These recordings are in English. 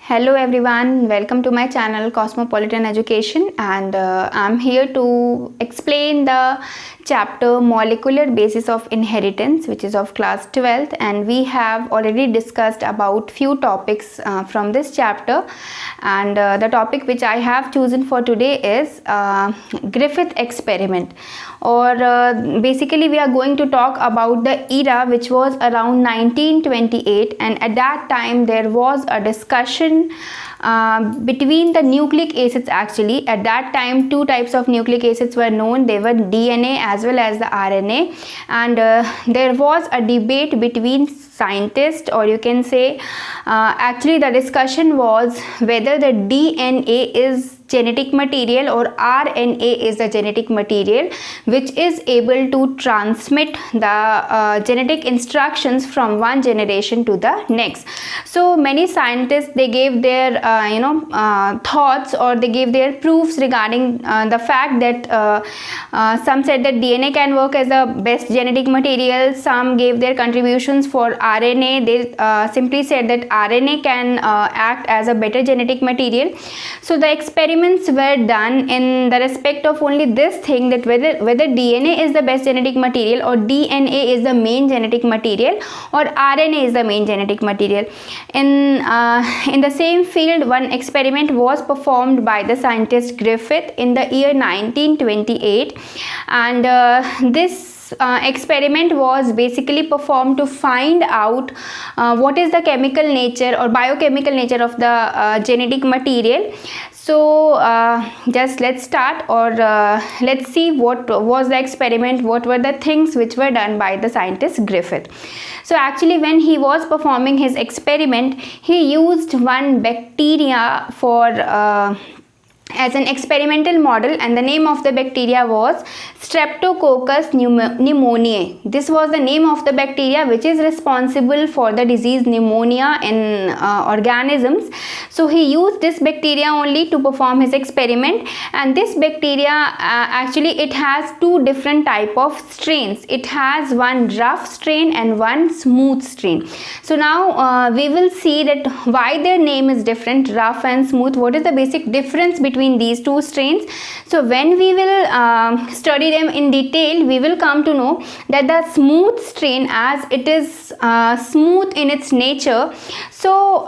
Hello everyone, welcome to my channel Cosmopolitan Education, and I'm here to explain the chapter Molecular Basis of Inheritance, which is of class 12th, and we have already discussed about few topics from this chapter, and the topic which I have chosen for today is Griffith experiment, or basically we are going to talk about the era which was around 1928, and at that time there was a discussion between the nucleic acids. Actually, at that time two types of nucleic acids were known. They were DNA as well as the RNA, and there was a debate between scientists, or you can say actually the discussion was whether the DNA is genetic material or RNA is the genetic material which is able to transmit the genetic instructions from one generation to the next. So many scientists, they gave their thoughts, or they gave their proofs regarding the fact that some said that DNA can work as the best genetic material. Some gave their contributions for RNA. They simply said that RNA can act as a better genetic material. So the experiments were done in the respect of only this thing, that whether DNA is the best genetic material, or DNA is the main genetic material, or RNA is the main genetic material. In the same field, one experiment was performed by the scientist Griffith in the year 1928, and this experiment was basically performed to find out what is the chemical nature or biochemical nature of the genetic material. So just let's start, or let's see what was the experiment, what were the things which were done by the scientist Griffith. So actually, when he was performing his experiment, he used one bacteria for as an experimental model, and the name of the bacteria was Streptococcus pneumoniae. This was the name of the bacteria which is responsible for the disease pneumonia in organisms. So he used this bacteria only to perform his experiment, and this bacteria actually it has two different type of strains. It has one rough strain and one smooth strain. So now we will see that why their name is different, rough and smooth. What is the basic difference between these two strains? So when we will study them in detail, we will come to know that the smooth strain, as it is smooth in its nature, so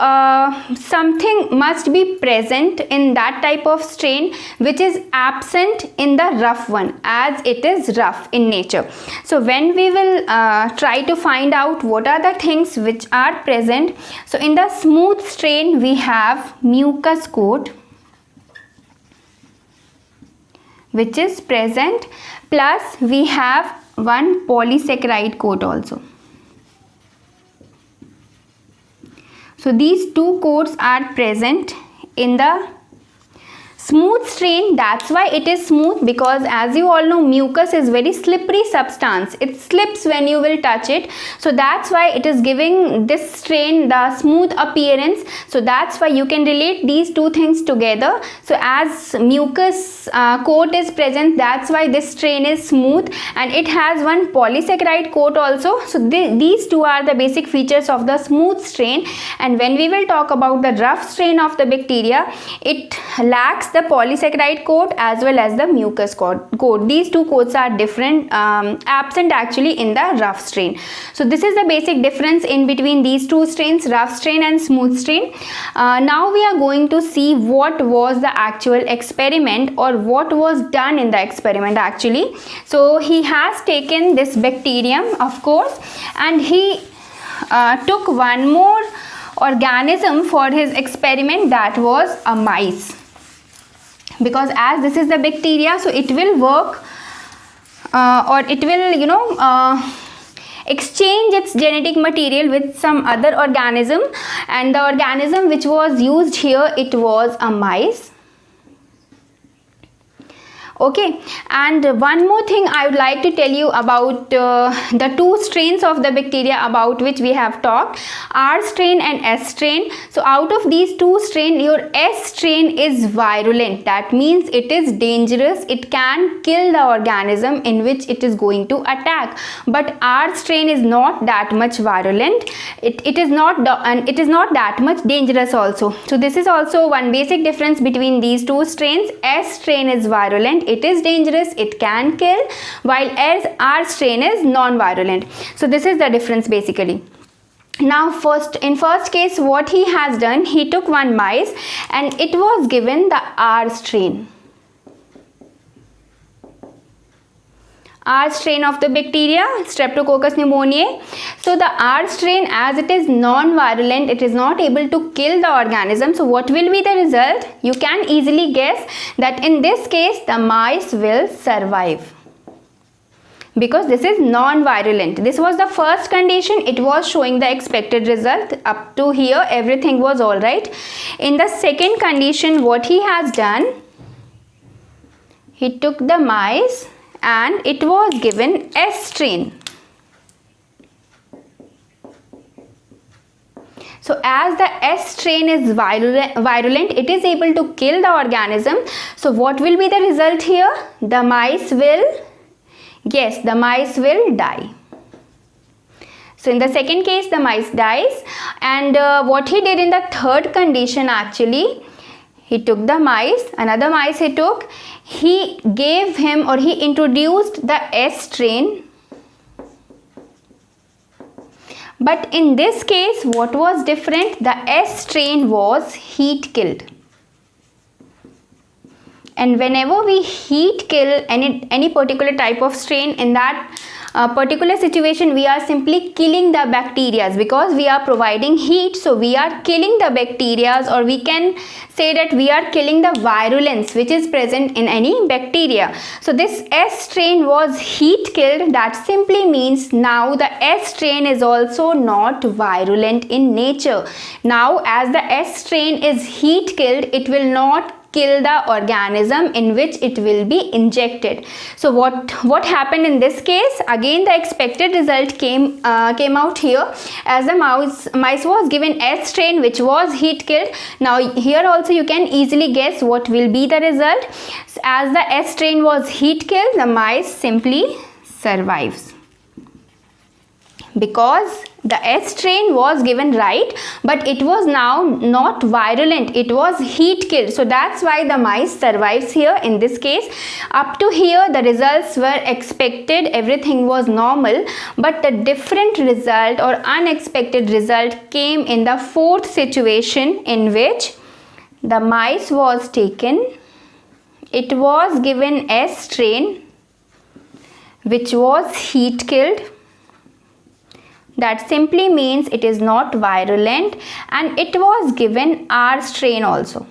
something must be present in that type of strain which is absent in the rough one, as it is rough in nature. So when we will try to find out what are the things which are present, so in the smooth strain we have mucus coat which is present, plus we have one polysaccharide coat also. So these two coats are present in the smooth strain. That's why it is smooth, because as you all know, mucus is very slippery substance. It slips when you will touch it. So that's why it is giving this strain the smooth appearance. So that's why you can relate these two things together. So as mucus coat is present, that's why this strain is smooth, and it has one polysaccharide coat also. So these two are the basic features of the smooth strain. And when we will talk about the rough strain of the bacteria, it lacks the polysaccharide coat as well as the mucus coat. These two coats are different, absent actually in the rough strain. So this is the basic difference in between these two strains, rough strain and smooth strain. Now we are going to see what was the actual experiment, or what was done in the experiment actually. So he has taken this bacterium, of course, and he took one more organism for his experiment, that was a mice. Because as this is the bacteria, so it will work or it will exchange its genetic material with some other organism, and the organism which was used here, it was a mice. Okay, and one more thing I would like to tell you about the two strains of the bacteria about which we have talked, R strain and S strain. So out of these two strains, your S strain is virulent. That means it is dangerous. It can kill the organism in which it is going to attack. But R strain is not that much virulent. It is not that much dangerous also. So this is also one basic difference between these two strains. S strain is virulent. It is dangerous, it can kill, while R strain is non-virulent. So this is the difference basically. Now in first case, what he has done, he took one mice and it was given the R strain. R strain of the bacteria, Streptococcus pneumoniae. So the R strain, as it is non-virulent, it is not able to kill the organism. So what will be the result? You can easily guess that in this case the mice will survive, because this is non-virulent. This was the first condition. It was showing the expected result. Up to here everything was alright. In the second condition, what he has done, he took the mice and it was given S strain. So as the S strain is virulent, it is able to kill the organism. So what will be the result here? The mice will, yes, the mice will die. So in the second case, the mice dies. And what he did in the third condition, actually, he took the mice, another mice he took, he gave him, or he introduced the S strain. But in this case, what was different? The S strain was heat killed. And whenever we heat kill any particular type of strain, in that particular situation, we are simply killing the bacteria, because we are providing heat. So we are killing the bacteria, or we can say that we are killing the virulence which is present in any bacteria. So this S strain was heat killed. That simply means now the S strain is also not virulent in nature. Now as the S strain is heat killed, it will not kill the organism in which it will be injected. So what happened in this case? Again, the expected result came out here, as the mice was given S strain which was heat killed. Now here also you can easily guess what will be the result. As the S strain was heat killed, the mice simply survives, because the S strain was given right, but it was now not virulent, it was heat killed. So that's why the mice survives here in this case. Up to here the results were expected, everything was normal, but the different result or unexpected result came in the fourth situation, in which the mice was taken, it was given S strain which was heat killed. That simply means it is not virulent, and it was given R strain also.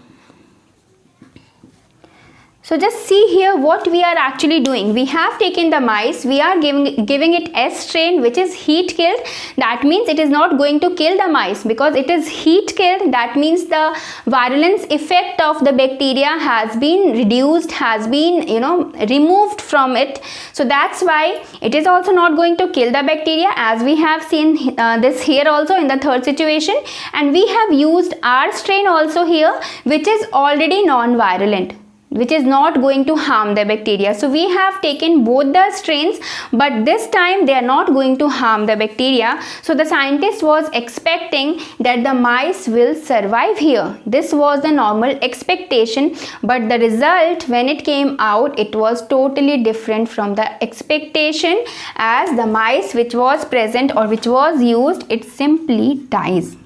So just see here what we are actually doing. We have taken the mice, we are giving it S strain which is heat killed. That means it is not going to kill the mice, because it is heat killed. That means the virulence effect of the bacteria has been reduced, has been removed from it. So that's why it is also not going to kill the bacteria, as we have seen this here also in the third situation. And we have used R strain also here, which is already non-virulent, which is not going to harm the bacteria. So we have taken both the strains, but this time they are not going to harm the bacteria. So the scientist was expecting that the mice will survive here. This was the normal expectation, but the result when it came out, it was totally different from the expectation, as the mice which was present or which was used, it simply dies.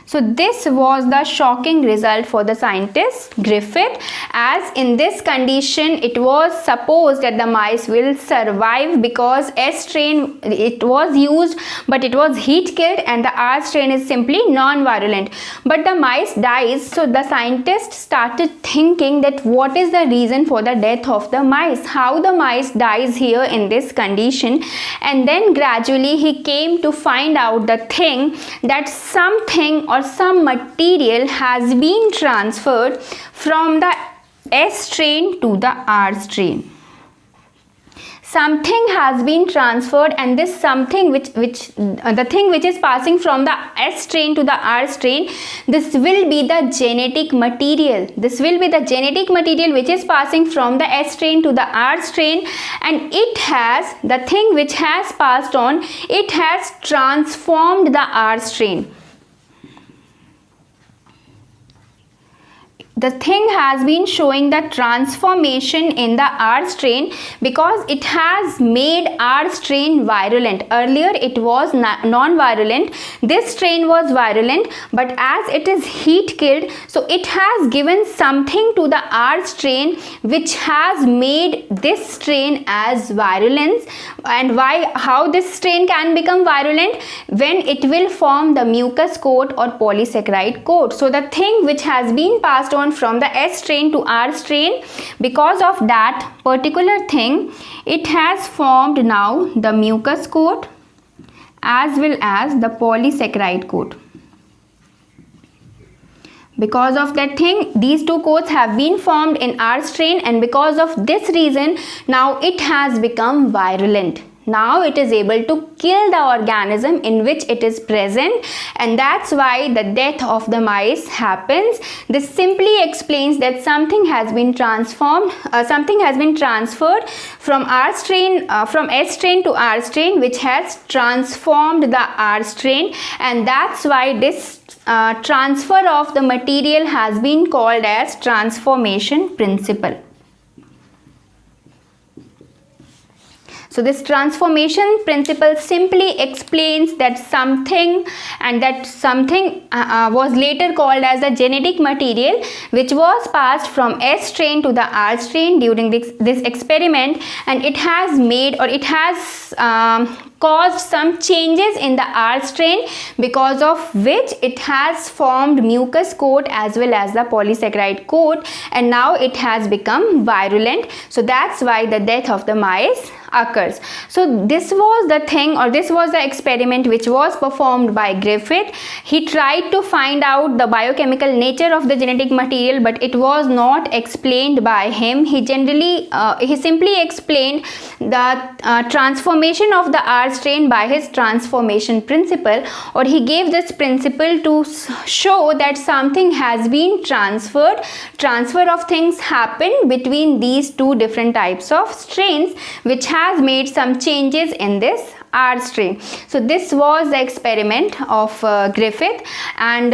So this was the shocking result for the scientist Griffith, as in this condition it was supposed that the mice will survive, because S strain it was used but it was heat killed, and the R strain is simply non-virulent. But the mice dies, so the scientist started thinking that what is the reason for the death of the mice, how the mice dies here in this condition. And then gradually he came to find out the thing, that something or some material has been transferred from the S strain to the R strain. Something has been transferred, and this something the thing which is passing from the S strain to the R strain, this will be the genetic material. This will be the genetic material which is passing from the S strain to the R strain, and it has, the thing which has passed on, it has transformed the R strain. The thing has been showing the transformation in the R strain because it has made R strain virulent. Earlier it was non-virulent. This strain was virulent, but as it is heat killed, so it has given something to the R strain which has made this strain as virulence. And how this strain can become virulent? When it will form the mucus coat or polysaccharide coat. So the thing which has been passed on from the S strain to R strain, because of that particular thing, it has formed now the mucus coat as well as the polysaccharide coat. Because of that thing, these two coats have been formed in R strain, and because of this reason, now it has become virulent. Now it is able to kill the organism in which it is present, and that's why the death of the mice happens. This simply explains that something has been transformed, something has been transferred from R strain, from S strain to R strain, which has transformed the R strain, and that's why this transfer of the material has been called as transformation principle. So this transformation principle simply explains that something, and that something was later called as the genetic material, which was passed from S strain to the R strain during this experiment, and it has made, or it has caused some changes in the R strain, because of which it has formed mucus coat as well as the polysaccharide coat, and now it has become virulent. So that's why the death of the mice occurs. So this was the thing, or this was the experiment which was performed by Griffith. He tried to find out the biochemical nature of the genetic material, but it was not explained by him. He simply explained the transformation of the R strain by his transformation principle, or he gave this principle to show that something has been transferred. Transfer of things happen between these two different types of strains, which has made some changes in this R strain. So this was the experiment of Griffith, and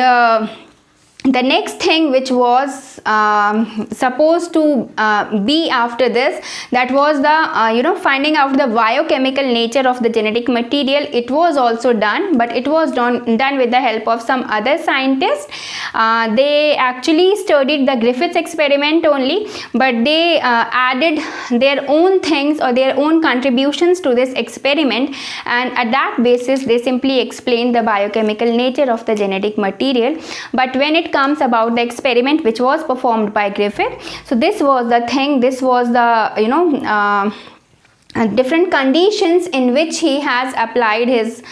the next thing which was supposed to be after this, that was the finding out the biochemical nature of the genetic material. It was also done, but it was done with the help of some other scientists. They actually studied the Griffith's experiment only, but they added their own things or their own contributions to this experiment, and at that basis they simply explained the biochemical nature of the genetic material. But when it comes about the experiment which was performed by Griffith, so this was the thing, this was the different conditions in which he has applied his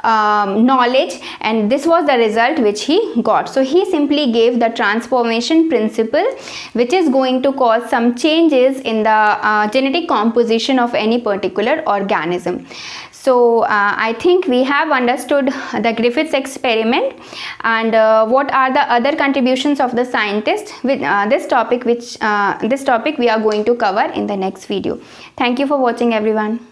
knowledge, and this was the result which he got. So he simply gave the transformation principle, which is going to cause some changes in the genetic composition of any particular organism. So I think we have understood the Griffith's experiment, and what are the other contributions of the scientist with this topic we are going to cover in the next video. Thank you for watching, everyone.